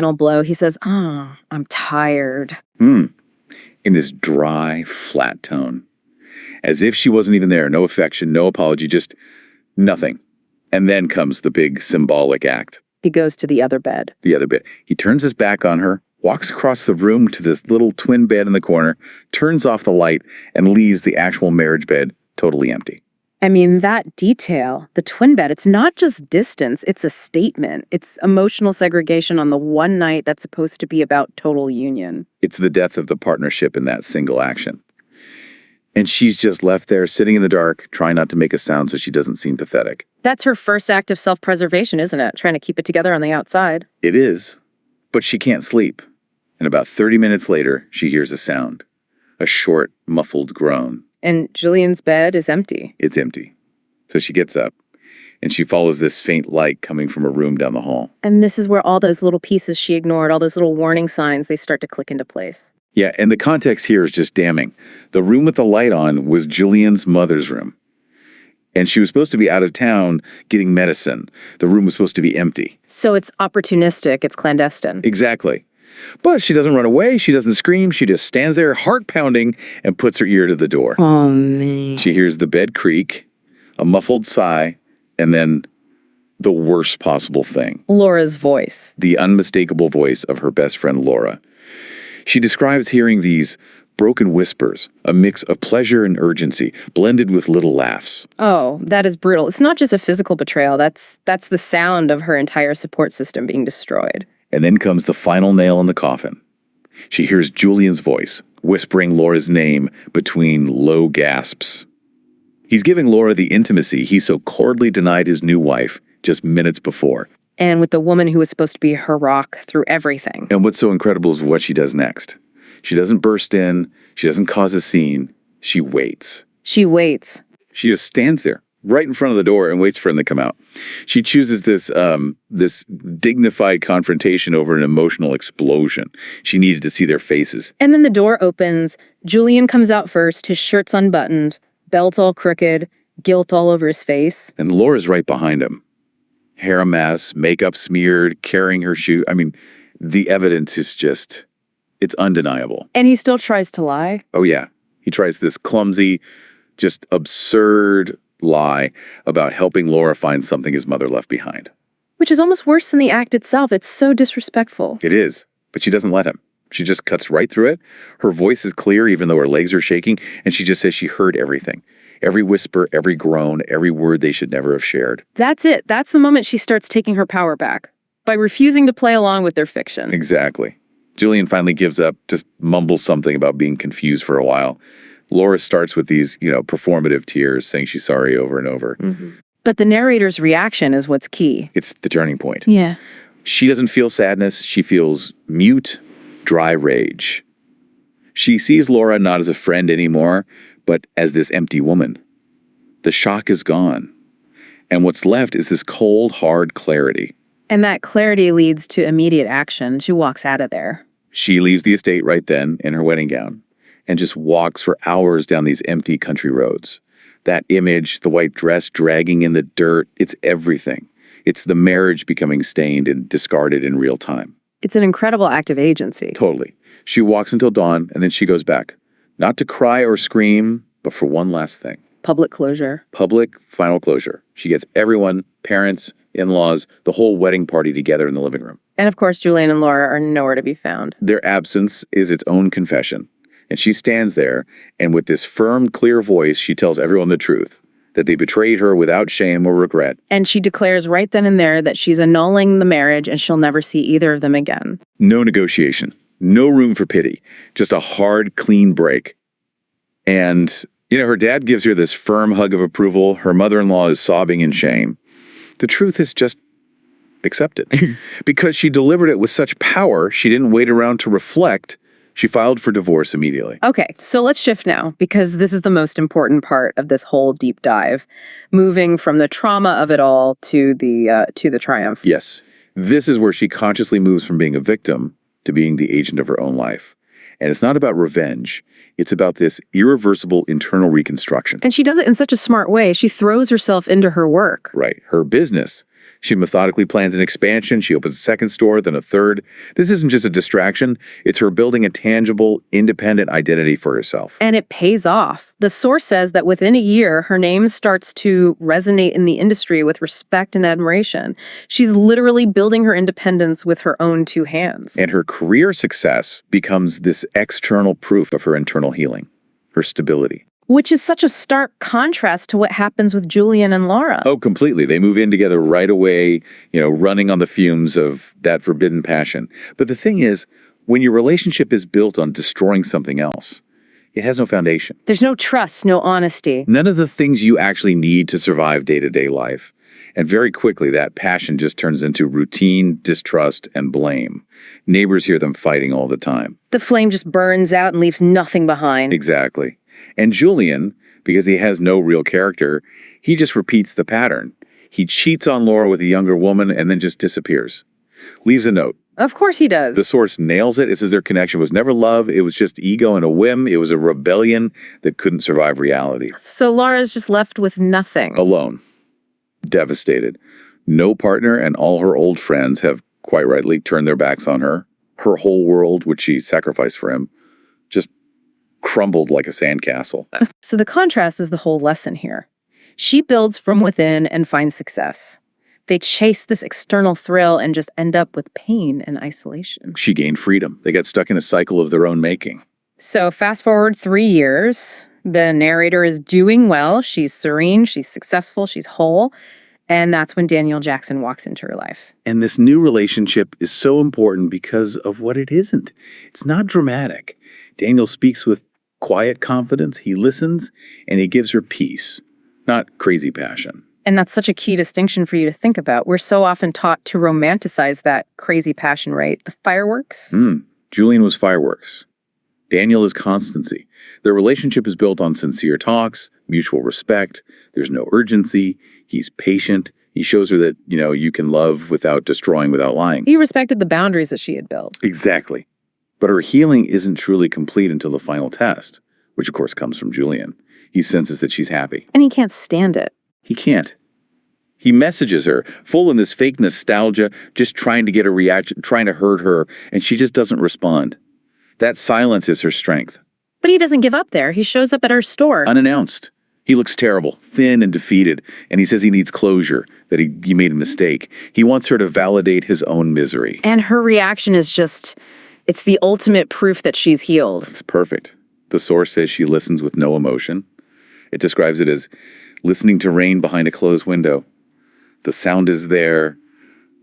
Final blow, he says, "Oh, I'm tired." In this dry, flat tone. As if she wasn't even there. No affection, no apology, just nothing. And then comes the big symbolic act. He goes to the other bed. The other bed. He turns his back on her, walks across the room to this little twin bed in the corner, turns off the light, and leaves the actual marriage bed totally empty. I mean, that detail, the twin bed, it's not just distance, it's a statement. It's emotional segregation on the one night that's supposed to be about total union. It's the death of the partnership in that single action. And she's just left there, sitting in the dark, trying not to make a sound so she doesn't seem pathetic. That's her first act of self-preservation, isn't it? Trying to keep it together on the outside. It is, but she can't sleep. And about 30 minutes later, she hears a sound. A short, muffled groan. And Julian's bed is empty. It's empty. So she gets up, and she follows this faint light coming from a room down the hall. And this is where all those little pieces she ignored, all those little warning signs, they start to click into place. Yeah, and the context here is just damning. The room with the light on was Julian's mother's room. And she was supposed to be out of town getting medicine. The room was supposed to be empty. So it's opportunistic, it's clandestine. Exactly. But she doesn't run away, she doesn't scream, she just stands there, heart pounding, and puts her ear to the door. Oh, man. She hears the bed creak, a muffled sigh, and then the worst possible thing. Laura's voice. The unmistakable voice of her best friend, Laura. She describes hearing these broken whispers, a mix of pleasure and urgency, blended with little laughs. Oh, that is brutal. It's not just a physical betrayal. That's the sound of her entire support system being destroyed. And then comes the final nail in the coffin. She hears Julian's voice, whispering Laura's name between low gasps. He's giving Laura the intimacy he so coldly denied his new wife just minutes before. And with the woman who was supposed to be her rock through everything. And what's so incredible is what she does next. She doesn't burst in. She doesn't cause a scene. She waits. She waits. She just stands there right in front of the door and waits for him to come out. She chooses this dignified confrontation over an emotional explosion. She needed to see their faces. And then the door opens. Julian comes out first, his shirt's unbuttoned, belt all crooked, guilt all over his face. And Laura's right behind him. Hair a mess, makeup smeared, carrying her shoe. I mean, the evidence is just, it's undeniable. And he still tries to lie. Oh, yeah. He tries this clumsy, just absurd lie about helping Laura find something his mother left behind. Which is almost worse than the act itself. It's so disrespectful. It is, but she doesn't let him. She just cuts right through it. Her voice is clear, even though her legs are shaking, and she just says she heard everything. Every whisper, every groan, every word they should never have shared. That's it. That's the moment she starts taking her power back, by refusing to play along with their fiction. Exactly. Julian finally gives up, just mumbles something about being confused for a while. Laura starts with these, performative tears, saying she's sorry over and over. Mm-hmm. But the narrator's reaction is what's key. It's the turning point. Yeah. She doesn't feel sadness. She feels mute, dry rage. She sees Laura not as a friend anymore, but as this empty woman. The shock is gone. And what's left is this cold, hard clarity. And that clarity leads to immediate action. She walks out of there. She leaves the estate right then in her wedding gown and just walks for hours down these empty country roads. That image, the white dress dragging in the dirt, it's everything. It's the marriage becoming stained and discarded in real time. It's an incredible act of agency. Totally. She walks until dawn, and then she goes back. Not to cry or scream, but for one last thing. Public closure. Public final closure. She gets everyone, parents, in-laws, the whole wedding party together in the living room. And of course, Julian and Laura are nowhere to be found. Their absence is its own confession. And she stands there, and with this firm, clear voice, she tells everyone the truth, that they betrayed her without shame or regret. And she declares right then and there that she's annulling the marriage and she'll never see either of them again. No negotiation. No room for pity. Just a hard, clean break. And, her dad gives her this firm hug of approval. Her mother-in-law is sobbing in shame. The truth is just accepted. Because she delivered it with such power, she didn't wait around to reflect. She filed for divorce immediately. Okay, so let's shift now, because this is the most important part of this whole deep dive, moving from the trauma of it all to the triumph. Yes, this is where she consciously moves from being a victim to being the agent of her own life. And it's not about revenge. It's about this irreversible internal reconstruction. And she does it in such a smart way. She throws herself into her work. Right. Her business. She methodically plans an expansion. She opens a second store, then a third. This isn't just a distraction. It's her building a tangible, independent identity for herself. And it pays off. The source says that within a year, her name starts to resonate in the industry with respect and admiration. She's literally building her independence with her own two hands. And her career success becomes this external proof of her internal healing, her stability. Which is such a stark contrast to what happens with Julian and Laura. Oh, completely. They move in together right away, running on the fumes of that forbidden passion. But the thing is, when your relationship is built on destroying something else, it has no foundation. There's no trust, no honesty. None of the things you actually need to survive day-to-day life. And very quickly, that passion just turns into routine, distrust, and blame. Neighbors hear them fighting all the time. The flame just burns out and leaves nothing behind. Exactly. And Julian, because he has no real character, he just repeats the pattern. He cheats on Laura with a younger woman and then just disappears. Leaves a note. Of course he does. The source nails it. It says their connection was never love. It was just ego and a whim. It was a rebellion that couldn't survive reality. So Laura's just left with nothing. Alone. Devastated. No partner, and all her old friends have, quite rightly, turned their backs on her. Her whole world, which she sacrificed for him, just crumbled like a sandcastle. So the contrast is the whole lesson here. She builds from within and finds success. They chase this external thrill and just end up with pain and isolation. She gained freedom. They got stuck in a cycle of their own making. So fast forward 3 years, the narrator is doing well. She's serene, she's successful, she's whole. And that's when Daniel Jackson walks into her life. And this new relationship is so important because of what it isn't. It's not dramatic. Daniel speaks with quiet confidence. He listens, and he gives her peace, not crazy passion. And that's such a key distinction for you to think about. We're so often taught to romanticize that crazy passion, right? The fireworks. Julian was fireworks. Daniel is constancy. Their relationship is built on sincere talks, mutual respect. There's no urgency. He's patient. He shows her that, you can love without destroying, without lying. He respected the boundaries that she had built. Exactly. But her healing isn't truly complete until the final test, which of course comes from Julian. He senses that she's happy. And he can't stand it. He can't. He messages her, full in this fake nostalgia, just trying to get a reaction, trying to hurt her, and she just doesn't respond. That silence is her strength. But he doesn't give up there. He shows up at her store. Unannounced. He looks terrible, thin and defeated, and he says he needs closure, that he made a mistake. He wants her to validate his own misery. And her reaction is just, it's the ultimate proof that she's healed. It's perfect. The source says she listens with no emotion. It describes it as listening to rain behind a closed window. The sound is there,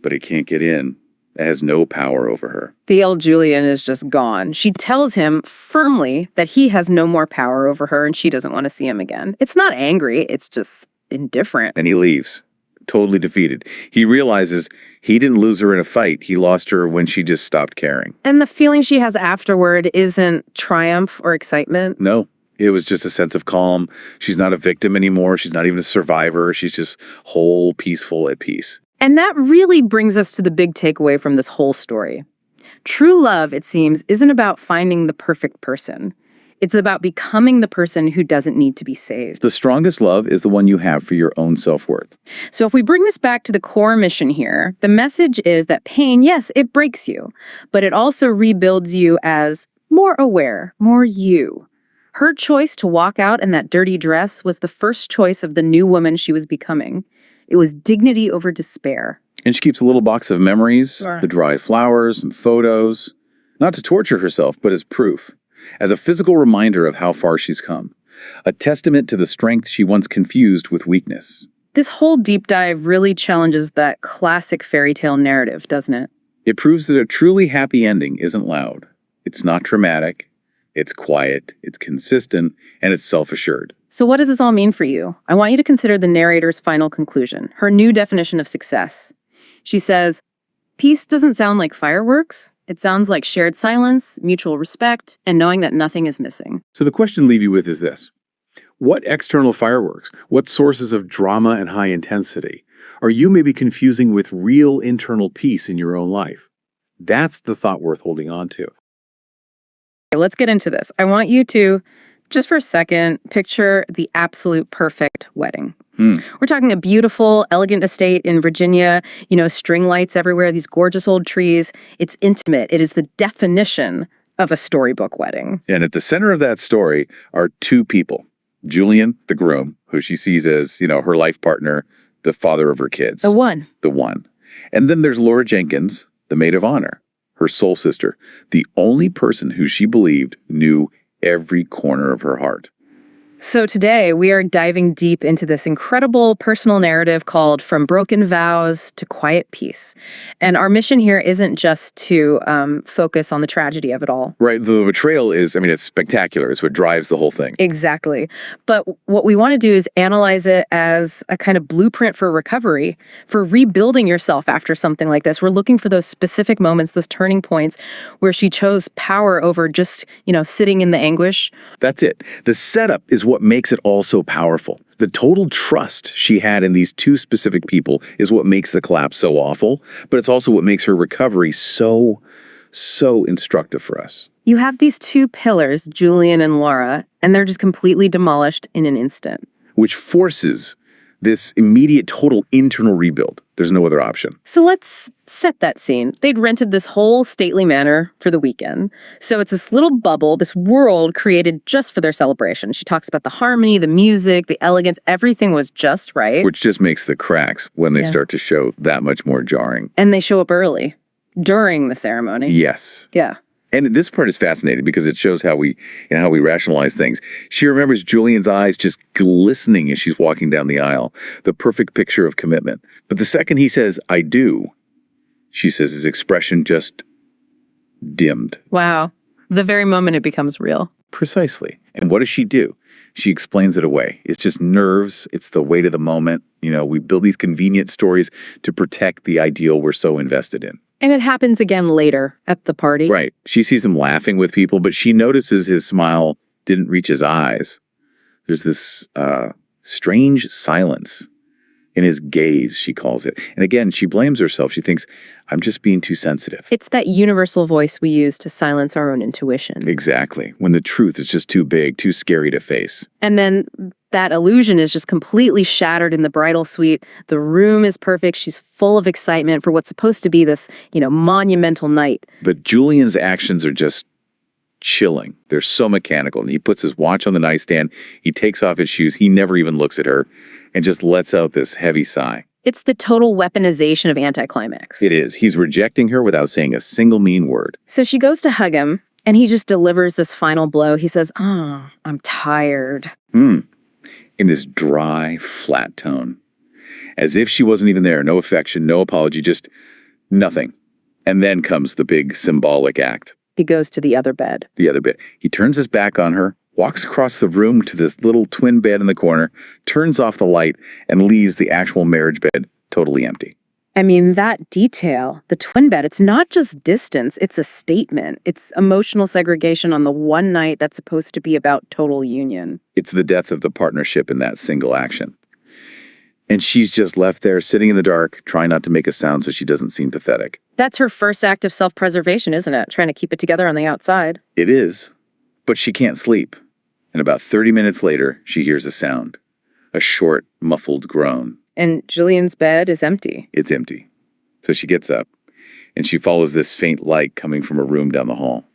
but it can't get in. It has no power over her. The old Julian is just gone. She tells him firmly that he has no more power over her and she doesn't want to see him again. It's not angry, it's just indifferent. And he leaves, totally defeated. He realizes he didn't lose her in a fight. He lost her when she just stopped caring. And the feeling she has afterward isn't triumph or excitement. No. It was just a sense of calm. She's not a victim anymore. She's not even a survivor. She's just whole, peaceful, at peace. And that really brings us to the big takeaway from this whole story. True love, it seems, isn't about finding the perfect person. It's about becoming the person who doesn't need to be saved. The strongest love is the one you have for your own self-worth. So if we bring this back to the core mission here, the message is that pain, yes, it breaks you, but it also rebuilds you as more aware, more you. Her choice to walk out in that dirty dress was the first choice of the new woman she was becoming. It was dignity over despair. And she keeps a little box of memories, the dried flowers and photos, not to torture herself, but as proof, as a physical reminder of how far she's come, a testament to the strength she once confused with weakness. This whole deep dive really challenges that classic fairy tale narrative, doesn't it? It proves that a truly happy ending isn't loud. It's not dramatic. It's quiet, it's consistent, and it's self-assured. So what does this all mean for you? I want you to consider the narrator's final conclusion, her new definition of success. She says, peace doesn't sound like fireworks. It sounds like shared silence, mutual respect, and knowing that nothing is missing. So the question to leave you with is this. What external fireworks, what sources of drama and high intensity are you maybe confusing with real internal peace in your own life? That's the thought worth holding on to. Let's get into this. I want you to Just for a second, picture the absolute perfect wedding. Hmm. We're talking a beautiful, elegant estate in Virginia, string lights everywhere, these gorgeous old trees. It's intimate. It is the definition of a storybook wedding. And at the center of that story are two people. Julian, the groom, who she sees as, her life partner, the father of her kids. The one. The one. And then there's Laura Jenkins, the maid of honor, her soul sister, the only person who she believed knew every corner of her heart. So today we are diving deep into this incredible personal narrative called From Broken Vows to Quiet Peace. And our mission here isn't just to focus on the tragedy of it all. Right. The betrayal is, it's spectacular. It's what drives the whole thing. Exactly. But what we want to do is analyze it as a kind of blueprint for recovery, for rebuilding yourself after something like this. We're looking for those specific moments, those turning points where she chose power over just, sitting in the anguish. That's it. The setup is what makes it all so powerful. The total trust she had in these two specific people is what makes the collapse so awful, but it's also what makes her recovery so instructive for us. You have these two pillars, Julian and Laura, and they're just completely demolished in an instant. Which forces this immediate total internal rebuild. There's no other option. So let's set that scene. They'd rented this whole stately manor for the weekend. So it's this little bubble, this world created just for their celebration. She talks about the harmony, the music, the elegance, everything was just right. Which just makes the cracks when they start to show that much more jarring. And they show up early, during the ceremony. Yes. Yeah. And this part is fascinating because it shows how we rationalize things. She remembers Julian's eyes just glistening as she's walking down the aisle, the perfect picture of commitment. But the second he says, "I do," she says his expression just dimmed. Wow. The very moment it becomes real. Precisely. And what does she do? She explains it away. It's just nerves. It's the weight of the moment. We build these convenient stories to protect the ideal we're so invested in. And it happens again later at the party. Right. She sees him laughing with people, but she notices his smile didn't reach his eyes. There's this strange silence in his gaze, she calls it. And again, she blames herself. She thinks, I'm just being too sensitive. It's that universal voice we use to silence our own intuition. Exactly. When the truth is just too big, too scary to face. And then that illusion is just completely shattered in the bridal suite. The room is perfect. She's full of excitement for what's supposed to be this, monumental night. But Julian's actions are just chilling. They're so mechanical. And he puts his watch on the nightstand. He takes off his shoes. He never even looks at her and just lets out this heavy sigh. It's the total weaponization of anticlimax. It is. He's rejecting her without saying a single mean word. So she goes to hug him, and he just delivers this final blow. He says, "Oh, I'm tired." In this dry, flat tone. As if she wasn't even there. No affection, no apology, just nothing. And then comes the big symbolic act. He goes to the other bed. The other bit. He turns his back on her, walks across the room to this little twin bed in the corner, turns off the light, and leaves the actual marriage bed totally empty. I mean, that detail, the twin bed, it's not just distance, it's a statement. It's emotional segregation on the one night that's supposed to be about total union. It's the death of the partnership in that single action. And she's just left there, sitting in the dark, trying not to make a sound so she doesn't seem pathetic. That's her first act of self-preservation, isn't it? Trying to keep it together on the outside. It is, but she can't sleep. And about 30 minutes later, she hears a sound. A short, muffled groan. And Julian's bed is empty. It's empty. So she gets up, and she follows this faint light coming from a room down the hall.